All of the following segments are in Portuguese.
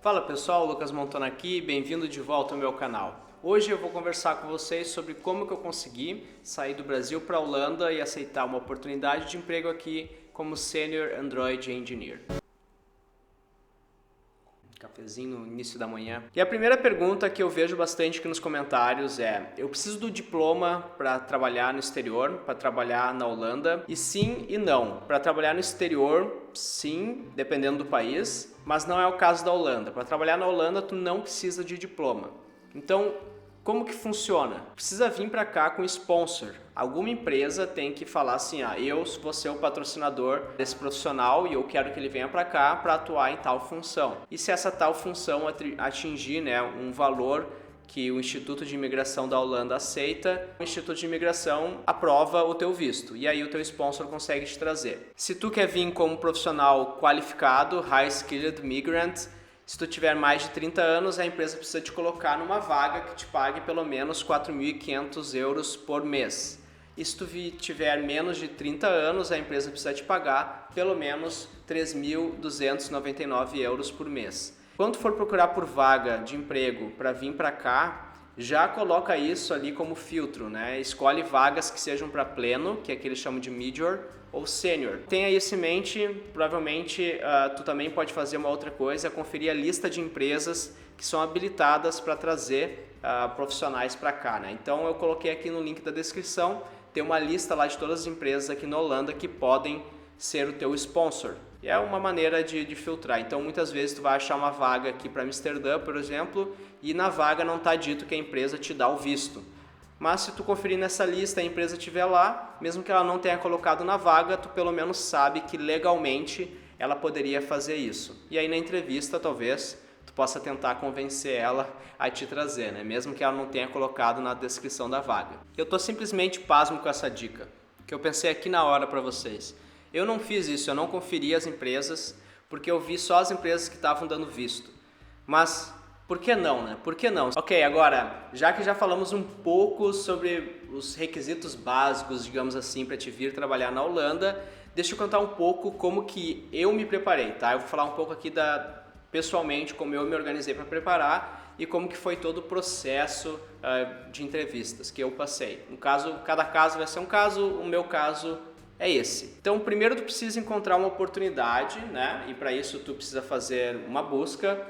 Fala pessoal, Lucas Montona aqui, bem-vindo de volta ao meu canal. Hoje eu vou conversar com vocês sobre como que eu consegui sair do Brasil para a Holanda e aceitar uma oportunidade de emprego aqui como Senior Android Engineer. Cafezinho no início da manhã. E a primeira pergunta que eu vejo bastante aqui nos comentários é: eu preciso do diploma para trabalhar no exterior, para trabalhar na Holanda? E sim e não. Para trabalhar no exterior, sim, dependendo do país, mas não é o caso da Holanda. Para trabalhar na Holanda, tu não precisa de diploma. Então, como que funciona? Precisa vir para cá com sponsor. Alguma empresa tem que falar assim, eu vou ser o patrocinador desse profissional e eu quero que ele venha para cá para atuar em tal função. E se essa tal função atingir um valor que o Instituto de Imigração da Holanda aceita, o Instituto de Imigração aprova o teu visto e aí o teu sponsor consegue te trazer. Se tu quer vir como profissional qualificado, High Skilled Migrant, se tu tiver mais de 30 anos, a empresa precisa te colocar numa vaga que te pague pelo menos 4.500 euros por mês. E se tu tiver menos de 30 anos, a empresa precisa te pagar pelo menos 3.299 euros por mês. Quando for procurar por vaga de emprego para vir para cá, já coloca isso ali como filtro, né? Escolhe vagas que sejam para pleno, que é que eles chamam de Major, ou Senior. Tenha isso em mente, provavelmente tu também pode fazer uma outra coisa, conferir a lista de empresas que são habilitadas para trazer profissionais para cá, né? Então eu coloquei aqui no link da descrição, tem uma lista lá de todas as empresas aqui na Holanda que podem ser o teu sponsor. E é uma maneira de filtrar. Então muitas vezes tu vai achar uma vaga aqui para Amsterdã, por exemplo, e na vaga não está dito que a empresa te dá o visto. Mas se tu conferir nessa lista e a empresa estiver lá, mesmo que ela não tenha colocado na vaga, tu pelo menos sabe que legalmente ela poderia fazer isso. E aí na entrevista talvez tu possa tentar convencer ela a te trazer, né? Mesmo que ela não tenha colocado na descrição da vaga. Eu tô simplesmente pasmo com essa dica, que eu pensei aqui na hora para vocês. Eu não fiz isso, eu não conferi as empresas, porque eu vi só as empresas que estavam dando visto. Mas por que não, né? Por que não? Ok, agora, já que já falamos um pouco sobre os requisitos básicos, digamos assim, para te vir trabalhar na Holanda, deixa eu contar um pouco como que eu me preparei, tá? Eu vou falar um pouco aqui pessoalmente, como eu me organizei para preparar e como que foi todo o processo de entrevistas que eu passei. No caso, cada caso vai ser um caso, o meu caso é esse. Então, primeiro tu precisa encontrar uma oportunidade, né? E para isso tu precisa fazer uma busca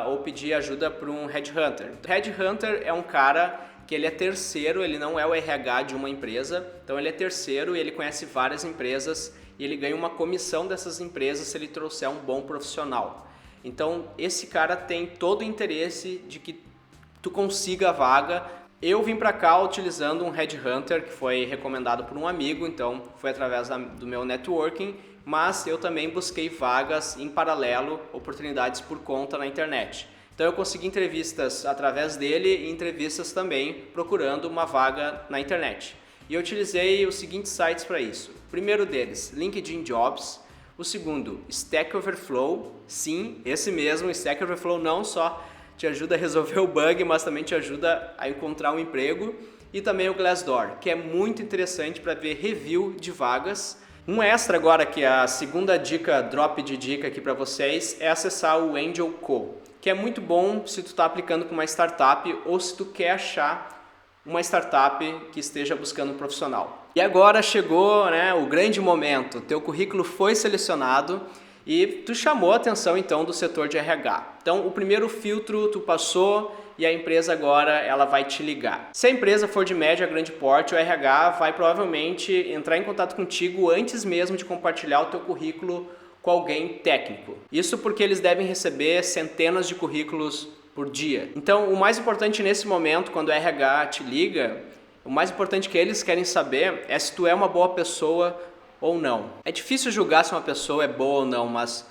ou pedir ajuda para um headhunter. O headhunter é um cara que ele é terceiro, ele não é o RH de uma empresa, então ele é terceiro e ele conhece várias empresas e ele ganha uma comissão dessas empresas se ele trouxer um bom profissional. Então, esse cara tem todo o interesse de que tu consiga a vaga. Eu vim para cá utilizando um headhunter que foi recomendado por um amigo, então foi através do meu networking, mas eu também busquei vagas em paralelo, oportunidades por conta na internet. Então eu consegui entrevistas através dele e entrevistas também procurando uma vaga na internet. E eu utilizei os seguintes sites para isso. O primeiro deles, LinkedIn Jobs. O segundo, Stack Overflow. Sim, esse mesmo, Stack Overflow não só te ajuda a resolver o bug, mas também te ajuda a encontrar um emprego. E também o Glassdoor, que é muito interessante para ver review de vagas. Um extra agora, que é a segunda dica, drop de dica aqui para vocês, é acessar o Angel Co, que é muito bom se tu está aplicando para uma startup ou se tu quer achar uma startup que esteja buscando um profissional. E agora chegou, o grande momento, teu currículo foi selecionado e tu chamou a atenção então do setor de RH. Então o primeiro filtro tu passou e a empresa agora ela vai te ligar. Se a empresa for de médio a grande porte, o RH vai provavelmente entrar em contato contigo antes mesmo de compartilhar o teu currículo com alguém técnico. Isso porque eles devem receber centenas de currículos por dia. Então o mais importante nesse momento, quando o RH te liga, o mais importante que eles querem saber é se tu é uma boa pessoa ou não. É difícil julgar se uma pessoa é boa ou não, mas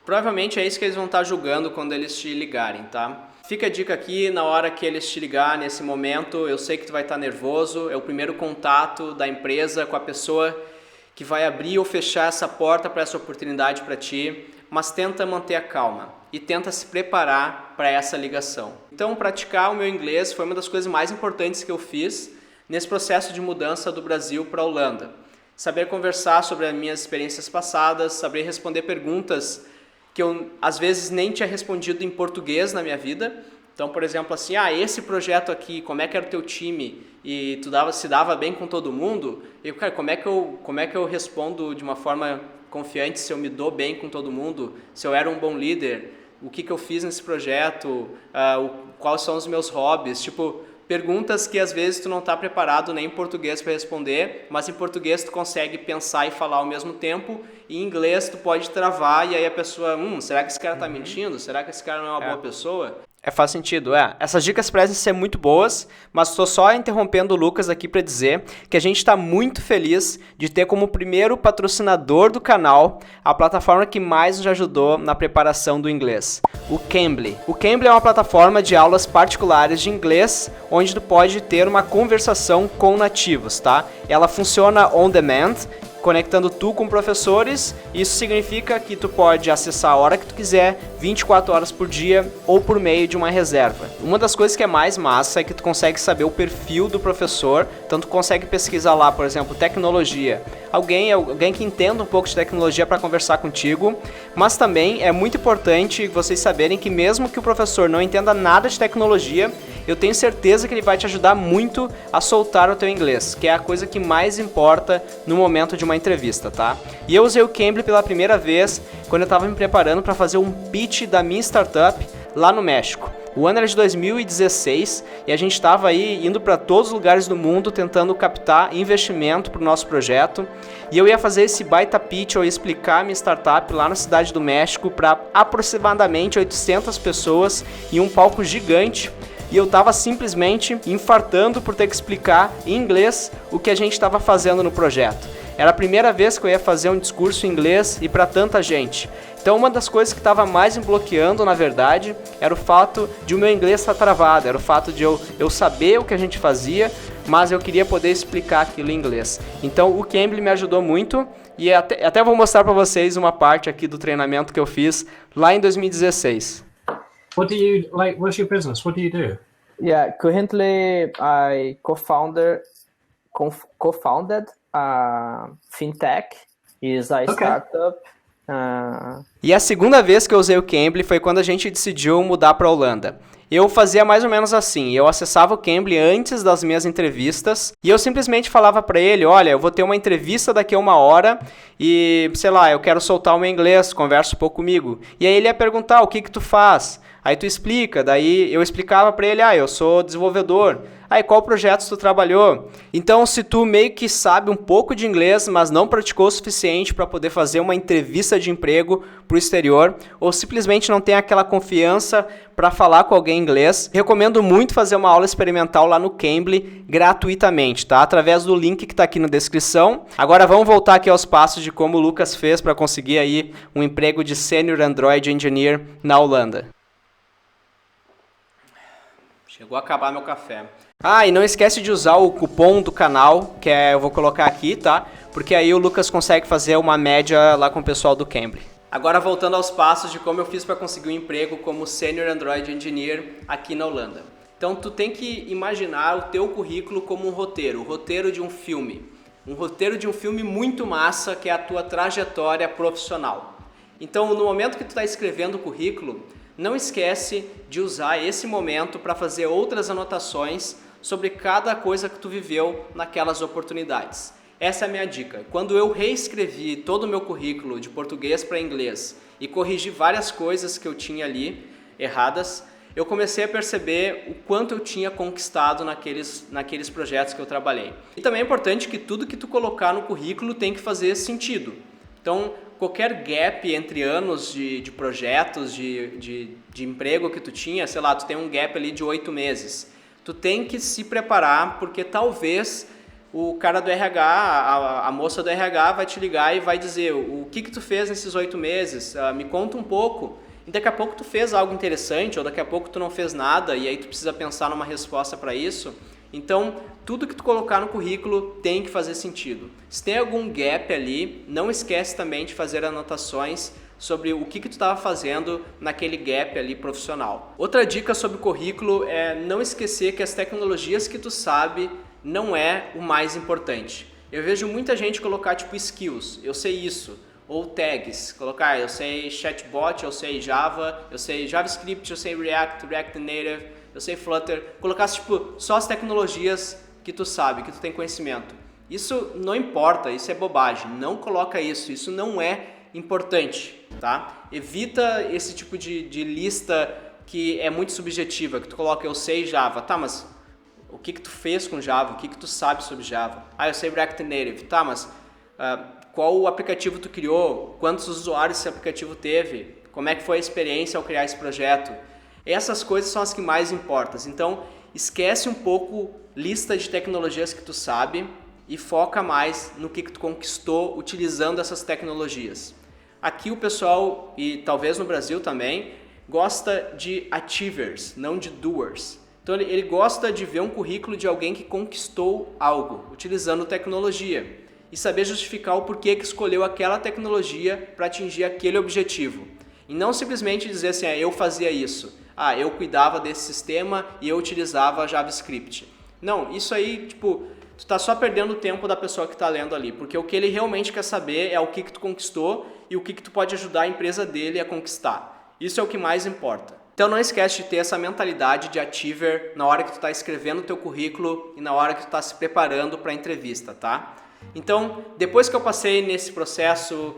provavelmente é isso que eles vão estar julgando quando eles te ligarem, tá? Fica a dica aqui, na hora que eles te ligar, nesse momento, eu sei que tu vai estar nervoso, é o primeiro contato da empresa com a pessoa que vai abrir ou fechar essa porta para essa oportunidade para ti, mas tenta manter a calma e tenta se preparar para essa ligação. Então, praticar o meu inglês foi uma das coisas mais importantes que eu fiz nesse processo de mudança do Brasil para a Holanda. Saber conversar sobre as minhas experiências passadas, saber responder perguntas que que eu às vezes nem tinha respondido em português na minha vida. Então, por exemplo, assim, esse projeto aqui, como é que era o teu time? E se dava bem com todo mundo? E, cara, como é que eu respondo de uma forma confiante se eu me dou bem com todo mundo? Se eu era um bom líder? O que eu fiz nesse projeto? Quais são os meus hobbies? Tipo, perguntas que às vezes tu não está preparado nem em português para responder, mas em português tu consegue pensar e falar ao mesmo tempo, e em inglês tu pode travar e aí a pessoa, será que esse cara está mentindo? Será que esse cara não é uma boa pessoa? Faz sentido, Essas dicas parecem ser muito boas, mas estou só interrompendo o Lucas aqui para dizer que a gente está muito feliz de ter como primeiro patrocinador do canal a plataforma que mais nos ajudou na preparação do inglês, o Cambly. O Cambly é uma plataforma de aulas particulares de inglês, onde tu pode ter uma conversação com nativos, tá? Ela funciona on demand, conectando tu com professores. Isso significa que tu pode acessar a hora que tu quiser, 24 horas por dia ou por meio de uma reserva. Uma das coisas que é mais massa é que tu consegue saber o perfil do professor, então tu consegue pesquisar lá, por exemplo, tecnologia. Alguém que entenda um pouco de tecnologia para conversar contigo, mas também é muito importante vocês saberem que mesmo que o professor não entenda nada de tecnologia, eu tenho certeza que ele vai te ajudar muito a soltar o teu inglês, que é a coisa que mais importa no momento de uma entrevista, tá? E eu usei o Cambly pela primeira vez quando eu estava me preparando para fazer um pitch da minha startup lá no México. O ano era de 2016 e a gente estava aí indo para todos os lugares do mundo tentando captar investimento para o nosso projeto. E eu ia fazer esse baita pitch, eu ia explicar a minha startup lá na cidade do México para aproximadamente 800 pessoas em um palco gigante. E eu estava simplesmente infartando por ter que explicar em inglês o que a gente estava fazendo no projeto. Era a primeira vez que eu ia fazer um discurso em inglês e para tanta gente. Então uma das coisas que estava mais me bloqueando, na verdade, era o fato de o meu inglês estar travado, era o fato de eu saber o que a gente fazia, mas eu queria poder explicar aquilo em inglês. Então o Cambly me ajudou muito e até vou mostrar para vocês uma parte aqui do treinamento que eu fiz lá em 2016. What do you like? What's your business? What do you do? Yeah, currently I co-founded a fintech. Is a startup. E a segunda vez que eu usei o Cambly foi quando a gente decidiu mudar para a Holanda. Eu fazia mais ou menos assim, eu acessava o Cambly antes das minhas entrevistas e eu simplesmente falava para ele, olha, eu vou ter uma entrevista daqui a 1 hora e, sei lá, eu quero soltar o meu inglês, conversa um pouco comigo. E aí ele ia perguntar, o que tu faz? Aí tu explica, daí eu explicava para ele, eu sou desenvolvedor. Aí qual projeto tu trabalhou? Então se tu meio que sabe um pouco de inglês, mas não praticou o suficiente para poder fazer uma entrevista de emprego para o exterior, ou simplesmente não tem aquela confiança para falar com alguém em inglês, recomendo muito fazer uma aula experimental lá no Cambly gratuitamente, tá? Através do link que está aqui na descrição. Agora vamos voltar aqui aos passos de como o Lucas fez para conseguir aí um emprego de Senior Android Engineer na Holanda. Chegou a acabar meu café. E não esquece de usar o cupom do canal, que eu vou colocar aqui, tá? Porque aí o Lucas consegue fazer uma média lá com o pessoal do Cambly. Agora voltando aos passos de como eu fiz para conseguir um emprego como Senior Android Engineer aqui na Holanda. Então tu tem que imaginar o teu currículo como um roteiro, o roteiro de um filme. Um roteiro de um filme muito massa, que é a tua trajetória profissional. Então no momento que tu está escrevendo o currículo, não esquece de usar esse momento para fazer outras anotações sobre cada coisa que tu viveu naquelas oportunidades. Essa é a minha dica. Quando eu reescrevi todo o meu currículo de português para inglês e corrigi várias coisas que eu tinha ali erradas, eu comecei a perceber o quanto eu tinha conquistado naqueles projetos que eu trabalhei. E também é importante que tudo que tu colocar no currículo tem que fazer sentido. Então, qualquer gap entre anos de projetos, de emprego que tu tinha, sei lá, tu tem um gap ali de 8 meses. Tu tem que se preparar, porque talvez o cara do RH, a moça do RH vai te ligar e vai dizer o que tu fez nesses 8 meses, me conta um pouco. E daqui a pouco tu fez algo interessante, ou daqui a pouco tu não fez nada, e aí tu precisa pensar numa resposta para isso. Então, tudo que tu colocar no currículo tem que fazer sentido. Se tem algum gap ali, não esquece também de fazer anotações sobre o que tu estava fazendo naquele gap ali profissional. Outra dica sobre o currículo é não esquecer que as tecnologias que tu sabe não é o mais importante. Eu vejo muita gente colocar tipo skills, eu sei isso, ou tags, colocar eu sei chatbot, eu sei Java, eu sei JavaScript, eu sei React, React Native, eu sei Flutter, colocar tipo só as tecnologias que tu sabe, que tu tem conhecimento. Isso não importa, isso é bobagem, não coloca isso não é importante, tá? Evita esse tipo de lista que é muito subjetiva, que tu coloca eu sei Java, tá, mas o que tu fez com Java, o que tu sabe sobre Java? Ah, eu sei React Native, tá, mas qual aplicativo tu criou, quantos usuários esse aplicativo teve, como é que foi a experiência ao criar esse projeto? Essas coisas são as que mais importam, então esquece um pouco lista de tecnologias que tu sabe e foca mais no que tu conquistou utilizando essas tecnologias. Aqui o pessoal, e talvez no Brasil também, gosta de achievers, não de doers. Então ele gosta de ver um currículo de alguém que conquistou algo utilizando tecnologia e saber justificar o porquê que escolheu aquela tecnologia para atingir aquele objetivo. E não simplesmente dizer assim, eu fazia isso, eu cuidava desse sistema e eu utilizava JavaScript. Não, isso aí, tipo, tu tá só perdendo o tempo da pessoa que está lendo ali, porque o que ele realmente quer saber é o que tu conquistou e o que tu pode ajudar a empresa dele a conquistar. Isso é o que mais importa. Então não esquece de ter essa mentalidade de achiever na hora que tu está escrevendo o teu currículo e na hora que tu está se preparando para a entrevista, tá? Então, depois que eu passei nesse processo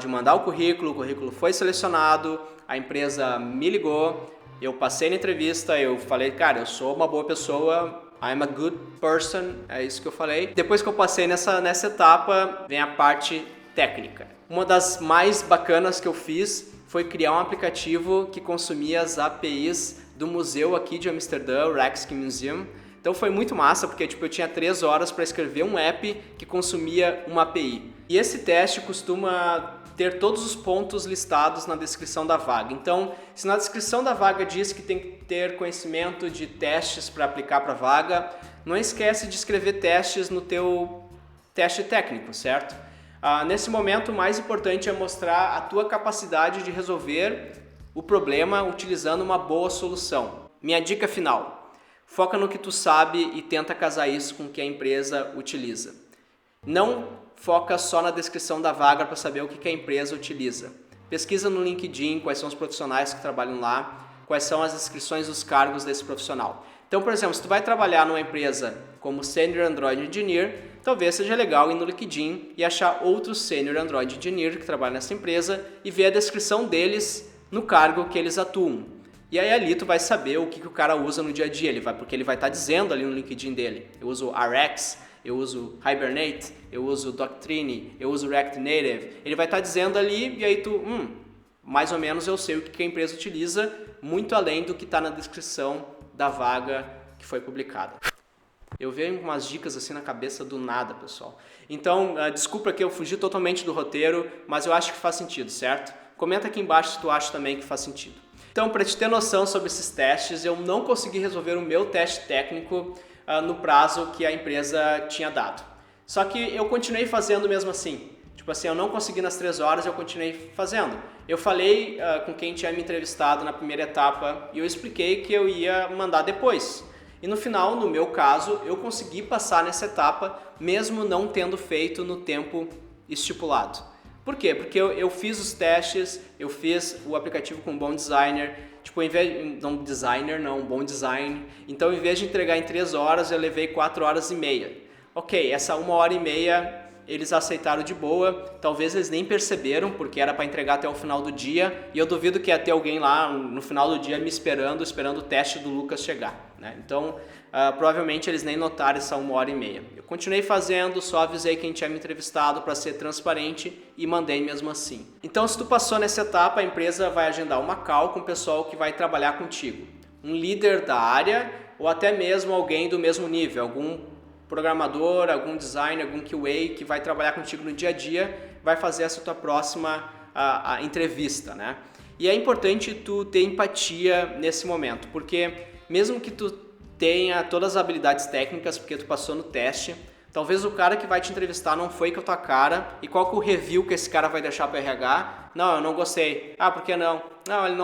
de mandar o currículo foi selecionado, a empresa me ligou, eu passei na entrevista, eu falei, cara, eu sou uma boa pessoa, I'm a good person, é isso que eu falei. Depois que eu passei nessa etapa, vem a parte técnica. Uma das mais bacanas que eu fiz foi criar um aplicativo que consumia as APIs do museu aqui de Amsterdã, o Rijksmuseum. Então foi muito massa, porque eu tinha 3 horas para escrever um app que consumia uma API. E esse teste costuma ter todos os pontos listados na descrição da vaga. Então, se na descrição da vaga diz que tem que ter conhecimento de testes para aplicar para a vaga, não esquece de escrever testes no teu teste técnico, certo? Nesse momento, o mais importante é mostrar a tua capacidade de resolver o problema utilizando uma boa solução. Minha dica final: foca no que tu sabe e tenta casar isso com o que a empresa utiliza. Não foca só na descrição da vaga para saber o que a empresa utiliza. Pesquisa no LinkedIn quais são os profissionais que trabalham lá, quais são as descrições dos cargos desse profissional. Então, por exemplo, se tu vai trabalhar numa empresa como Senior Android Engineer, talvez seja legal ir no LinkedIn e achar outros Senior Android Engineer que trabalham nessa empresa e ver a descrição deles no cargo que eles atuam. E aí ali tu vai saber o que o cara usa no dia a dia, porque ele vai estar dizendo ali no LinkedIn dele, eu uso RX, eu uso Hibernate, eu uso Doctrine, eu uso React Native. Ele vai estar dizendo ali e aí tu, mais ou menos eu sei o que a empresa utiliza, muito além do que está na descrição da vaga que foi publicada. Eu venho com umas dicas assim na cabeça do nada, pessoal. Então, desculpa que eu fugi totalmente do roteiro, mas eu acho que faz sentido, certo? Comenta aqui embaixo se tu acha também que faz sentido. Então, para te ter noção sobre esses testes, eu não consegui resolver o meu teste técnico no prazo que a empresa tinha dado. Só que eu continuei fazendo mesmo assim. Tipo assim, eu não consegui nas 3 horas, eu continuei fazendo. Eu falei com quem tinha me entrevistado na primeira etapa e eu expliquei que eu ia mandar depois. E no final, no meu caso, eu consegui passar nessa etapa, mesmo não tendo feito no tempo estipulado. Por quê? Porque eu fiz os testes, eu fiz o aplicativo com um bom designer, um bom design. Então, em vez de entregar em 3 horas, eu levei 4 horas e meia. Ok, essa 1 hora e meia eles aceitaram de boa, talvez eles nem perceberam, porque era para entregar até o final do dia, e eu duvido que ia ter alguém lá no final do dia me esperando o teste do Lucas chegar, né? Então, provavelmente eles nem notaram essa 1 hora e meia. Eu continuei fazendo, só avisei quem tinha me entrevistado para ser transparente e mandei mesmo assim. Então, se tu passou nessa etapa, a empresa vai agendar uma call com o pessoal que vai trabalhar contigo. Um líder da área ou até mesmo alguém do mesmo nível, algum programador, algum designer, algum QA que vai trabalhar contigo no dia a dia, vai fazer essa tua próxima entrevista, né? E é importante tu ter empatia nesse momento, porque mesmo que tu tenha todas as habilidades técnicas, porque tu passou no teste, talvez o cara que vai te entrevistar não foi com a tua cara, e qual que é o review que esse cara vai deixar para o RH? Não, eu não gostei. Por que não? Não, ele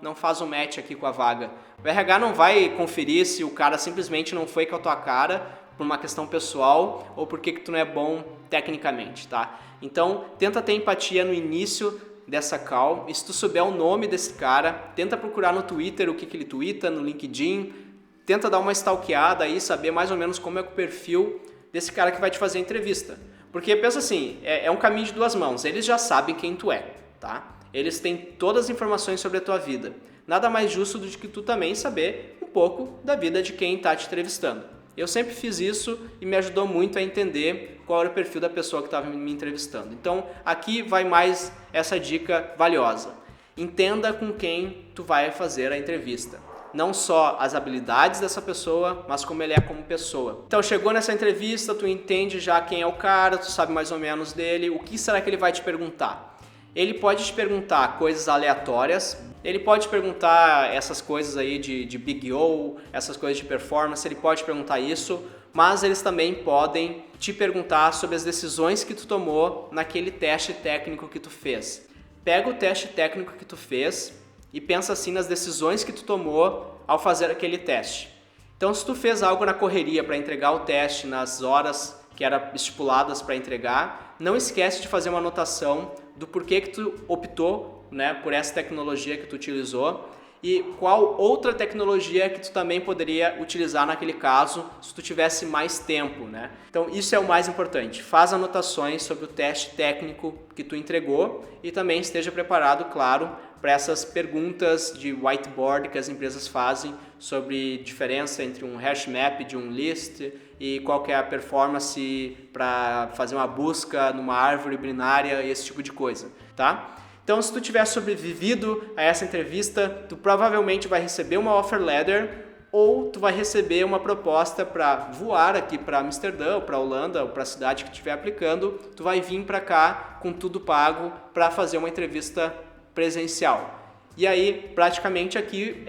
não faz um match aqui com a vaga. O RH não vai conferir se o cara simplesmente não foi com a tua cara, por uma questão pessoal ou por que tu não é bom tecnicamente, tá? Então, tenta ter empatia no início dessa call, e se tu souber o nome desse cara, tenta procurar no Twitter o que ele twitta, no LinkedIn, tenta dar uma stalkeada aí, saber mais ou menos como é o perfil desse cara que vai te fazer a entrevista. Porque pensa assim, é um caminho de duas mãos, eles já sabem quem tu é, tá? Eles têm todas as informações sobre a tua vida. Nada mais justo do que tu também saber um pouco da vida de quem está te entrevistando. Eu sempre fiz isso e me ajudou muito a entender qual era o perfil da pessoa que estava me entrevistando. Então, aqui vai mais essa dica valiosa. Entenda com quem tu vai fazer a entrevista. Não só as habilidades dessa pessoa, mas como ele é como pessoa. Então, chegou nessa entrevista, tu entende já quem é o cara, tu sabe mais ou menos dele, o que será que ele vai te perguntar? Ele pode te perguntar coisas aleatórias, ele pode te perguntar essas coisas aí de Big O, essas coisas de performance, ele pode perguntar isso, mas eles também podem te perguntar sobre as decisões que tu tomou naquele teste técnico que tu fez. Pega o teste técnico que tu fez e pensa assim nas decisões que tu tomou ao fazer aquele teste. Então, se tu fez algo na correria para entregar o teste nas horas que eram estipuladas para entregar, não esquece de fazer uma anotação do porquê que tu optou, né, por essa tecnologia que tu utilizou e qual outra tecnologia que tu também poderia utilizar naquele caso se tu tivesse mais tempo, né? Então isso é o mais importante. Faz anotações sobre o teste técnico que tu entregou e também esteja preparado, claro, para essas perguntas de whiteboard que as empresas fazem sobre diferença entre um hash map de um list e qual que é a performance para fazer uma busca numa árvore binária e esse tipo de coisa, tá? Então, se tu tiver sobrevivido a essa entrevista, tu provavelmente vai receber uma offer letter ou tu vai receber uma proposta para voar aqui para Amsterdã, ou para Holanda, ou para a cidade que estiver aplicando. Tu vai vir para cá com tudo pago para fazer uma entrevista presencial. E aí, praticamente aqui,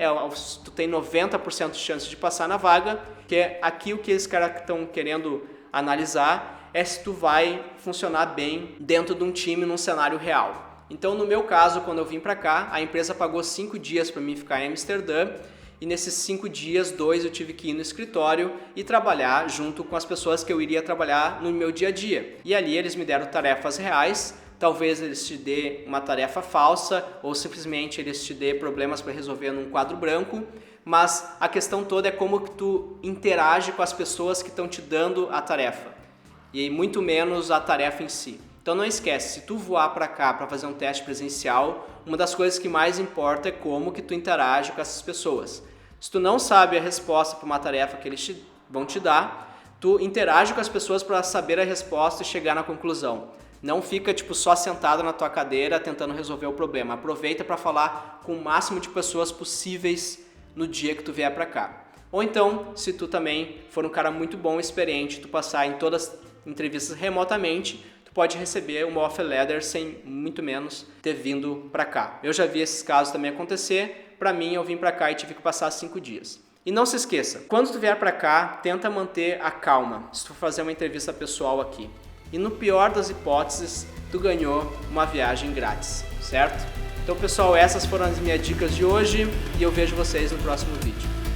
tu tem 90% de chance de passar na vaga, que é aqui o que esses caras estão querendo analisar é se tu vai funcionar bem dentro de um time num cenário real. Então, no meu caso, quando eu vim para cá, a empresa pagou 5 dias para mim ficar em Amsterdã e nesses 5 dias, 2 eu tive que ir no escritório e trabalhar junto com as pessoas que eu iria trabalhar no meu dia a dia. E ali eles me deram tarefas reais, talvez eles te dêem uma tarefa falsa ou simplesmente eles te dêem problemas para resolver num quadro branco, mas a questão toda é como que tu interage com as pessoas que estão te dando a tarefa e muito menos a tarefa em si. Então não esquece, se tu voar para cá para fazer um teste presencial, uma das coisas que mais importa é como que tu interage com essas pessoas. Se tu não sabe a resposta para uma tarefa que eles vão te dar, tu interage com as pessoas para saber a resposta e chegar na conclusão. Não fica só sentado na tua cadeira tentando resolver o problema. Aproveita para falar com o máximo de pessoas possíveis no dia que tu vier para cá. Ou então, se tu também for um cara muito bom, experiente, tu passar em todas as entrevistas remotamente, pode receber uma offer letter sem muito menos ter vindo para cá. Eu já vi esses casos também acontecer. Para mim, eu vim para cá e tive que passar 5 dias. E não se esqueça, quando tu vier para cá, tenta manter a calma se tu fazer uma entrevista pessoal aqui. E no pior das hipóteses, tu ganhou uma viagem grátis, certo? Então, pessoal, essas foram as minhas dicas de hoje e eu vejo vocês no próximo vídeo.